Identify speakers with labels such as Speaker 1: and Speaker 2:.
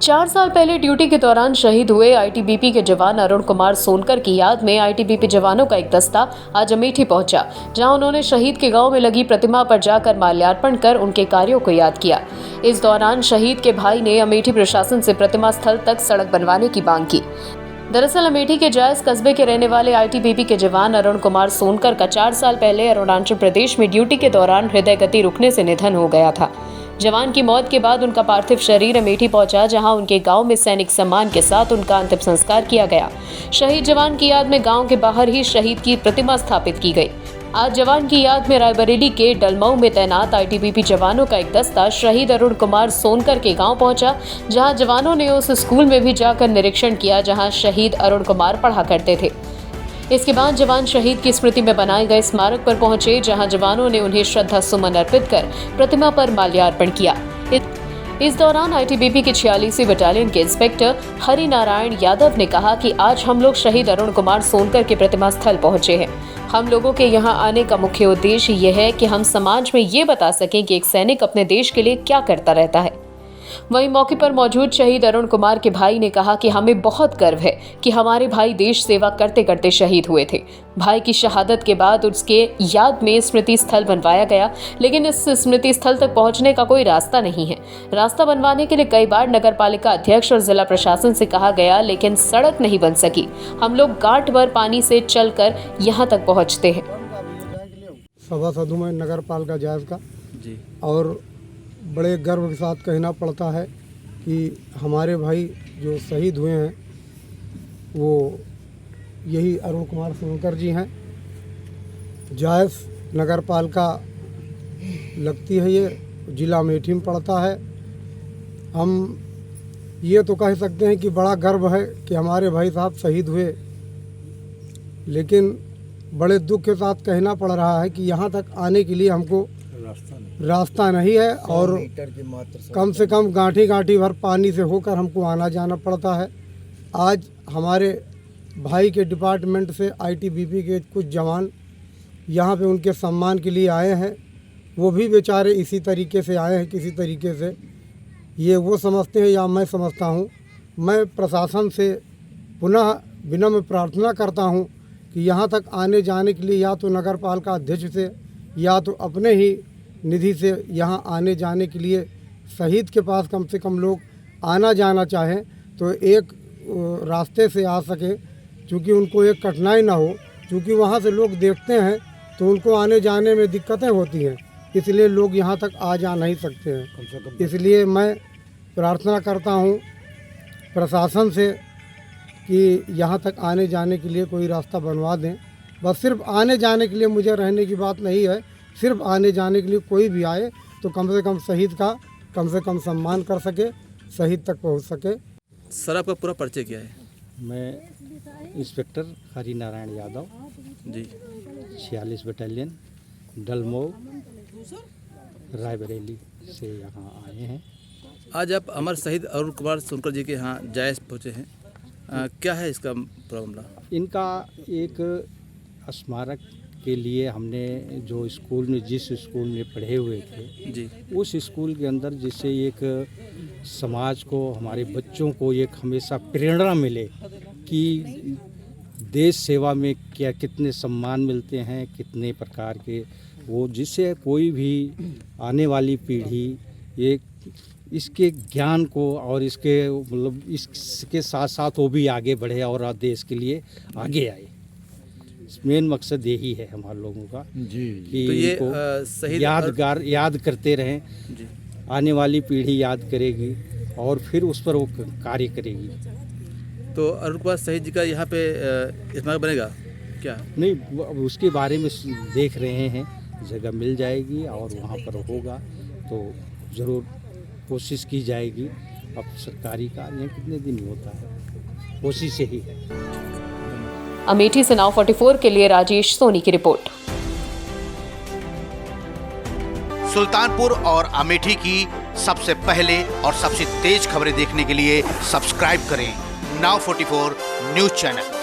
Speaker 1: 4 साल पहले ड्यूटी के दौरान शहीद हुए आईटीबीपी के जवान अरुण कुमार सोनकर की याद में आईटीबीपी जवानों का एक दस्ता आज अमेठी पहुंचा, जहां उन्होंने शहीद के गांव में लगी प्रतिमा पर जाकर माल्यार्पण कर उनके कार्यों को याद किया। इस दौरान शहीद के भाई ने अमेठी प्रशासन से प्रतिमा स्थल तक सड़क बनवाने की मांग की। दरअसल अमेठी के जायस कस्बे के रहने वाले आईटीबीपी के जवान अरुण कुमार सोनकर का 4 साल पहले अरुणाचल प्रदेश में ड्यूटी के दौरान हृदय गति रुकने से निधन हो गया था। जवान की मौत के बाद उनका पार्थिव शरीर अमेठी पहुंचा, जहां उनके गांव में सैनिक सम्मान के साथ उनका अंतिम संस्कार किया गया। शहीद जवान की याद में गांव के बाहर ही शहीद की प्रतिमा स्थापित की गई। आज जवान की याद में रायबरेली के डलमऊ में तैनात आईटीबीपी जवानों का एक दस्ता शहीद अरुण कुमार सोनकर के गांव पहुंचा, जहां जवानों ने उस स्कूल में भी जाकर निरीक्षण किया जहां शहीद अरुण कुमार पढ़ा करते थे। इसके बाद जवान शहीद की स्मृति में बनाए गए स्मारक पर पहुंचे, जहां जवानों ने उन्हें श्रद्धा सुमन अर्पित कर प्रतिमा पर माल्यार्पण किया। इस दौरान आईटीबीपी के 46वीं बटालियन के इंस्पेक्टर हरि नारायण यादव ने कहा कि आज हम लोग शहीद अरुण कुमार सोनकर के प्रतिमा स्थल पहुंचे हैं। हम लोगों के यहां आने का मुख्य उद्देश्य यह है कि हम समाज में ये बता सकें कि एक सैनिक अपने देश के लिए क्या करता रहता है। वहीं मौके पर मौजूद शहीद अरुण कुमार के भाई ने कहा कि हमें बहुत गर्व है कि हमारे भाई देश सेवा करते करते शहीद हुए थे। भाई की शहादत के बाद उसके याद में स्मृति स्थल बनवाया गया, लेकिन इस स्मृति स्थल तक पहुंचने का कोई रास्ता नहीं है। रास्ता बनवाने के लिए कई बार नगर पालिका अध्यक्ष और जिला प्रशासन से कहा गया, लेकिन सड़क नहीं बन सकी। हम लोग गांठ भर पानी से चलकर यहाँ तक पहुँचते हैं।
Speaker 2: सभासदों में नगर पालिका जायज का
Speaker 3: जी
Speaker 2: और बड़े गर्व के साथ कहना पड़ता है कि हमारे भाई जो शहीद हुए हैं वो यही अरुण कुमार सोनकर जी हैं। जायस नगर पालिका लगती है, ये जिला अमेठी में पड़ता है। हम ये तो कह सकते हैं कि बड़ा गर्व है कि हमारे भाई साहब शहीद हुए, लेकिन बड़े दुख के साथ कहना पड़ रहा है कि यहाँ तक आने के लिए हमको रास्ता नहीं है और कम से कम गांठी भर पानी से होकर हमको आना जाना पड़ता है। आज हमारे भाई के डिपार्टमेंट से आईटीबीपी के कुछ जवान यहाँ पे उनके सम्मान के लिए आए हैं। वो भी बेचारे इसी तरीके से आए हैं, किसी तरीके से ये वो समझते हैं या मैं समझता हूँ। मैं प्रशासन से पुनः विनम्र प्रार्थना करता हूँ कि यहाँ तक आने जाने के लिए या तो नगर पालिका अध्यक्ष से या तो अपने ही निधि से यहाँ आने जाने के लिए शहीद के पास कम से कम लोग आना जाना चाहें तो एक रास्ते से आ सके, क्योंकि उनको एक कठिनाई ना हो। क्योंकि वहाँ से लोग देखते हैं तो उनको आने जाने में दिक्कतें होती हैं, इसलिए लोग यहाँ तक आ जा नहीं सकते हैं। इसलिए मैं प्रार्थना करता हूँ प्रशासन से कि यहाँ तक आने जाने के लिए कोई रास्ता बनवा दें। बस सिर्फ आने जाने के लिए, मुझे रहने की बात नहीं है, सिर्फ आने जाने के लिए कोई भी आए तो कम से कम शहीद का कम से कम सम्मान कर सके, शहीद तक पहुंच सके।
Speaker 3: सर आपका पूरा परिचय क्या है?
Speaker 4: मैं इंस्पेक्टर हरि नारायण यादव
Speaker 3: जी
Speaker 4: 46 बटालियन डलमऊ रायबरेली से यहाँ आए हैं।
Speaker 3: आज आप अमर शहीद अरुण कुमार सोनकर जी के यहाँ जायज पहुँचे हैं, क्या है इसका मामला?
Speaker 4: इनका एक स्मारक के लिए हमने जो स्कूल में, जिस स्कूल में पढ़े हुए थे
Speaker 3: जी,
Speaker 4: उस स्कूल के अंदर जिससे एक समाज को, हमारे बच्चों को एक हमेशा प्रेरणा मिले कि देश सेवा में क्या कितने सम्मान मिलते हैं, कितने प्रकार के, वो जिससे कोई भी आने वाली पीढ़ी एक इसके ज्ञान को और इसके मतलब इसके साथ साथ वो भी आगे बढ़े और देश के लिए आगे आए। मेन मकसद यही है हमारे लोगों का
Speaker 3: जी
Speaker 4: कि
Speaker 3: तो ये
Speaker 4: शहीद याद करते रहें जी। आने वाली पीढ़ी याद करेगी और फिर उस पर वो कार्य करेगी।
Speaker 3: तो अरुण कुमार शहीद जी का यहाँ पे स्मारक बनेगा क्या?
Speaker 4: नहीं, उसके बारे में देख रहे हैं, जगह मिल जाएगी और वहाँ पर होगा तो ज़रूर कोशिश की जाएगी। अब सरकारी कार्य कितने दिन होता है, कोशिश यही है।
Speaker 1: अमेठी से नाउ 44 के लिए राजेश सोनी की रिपोर्ट।
Speaker 5: सुल्तानपुर और अमेठी की सबसे पहले और सबसे तेज खबरें देखने के लिए सब्सक्राइब करें नाउ 44 न्यूज चैनल।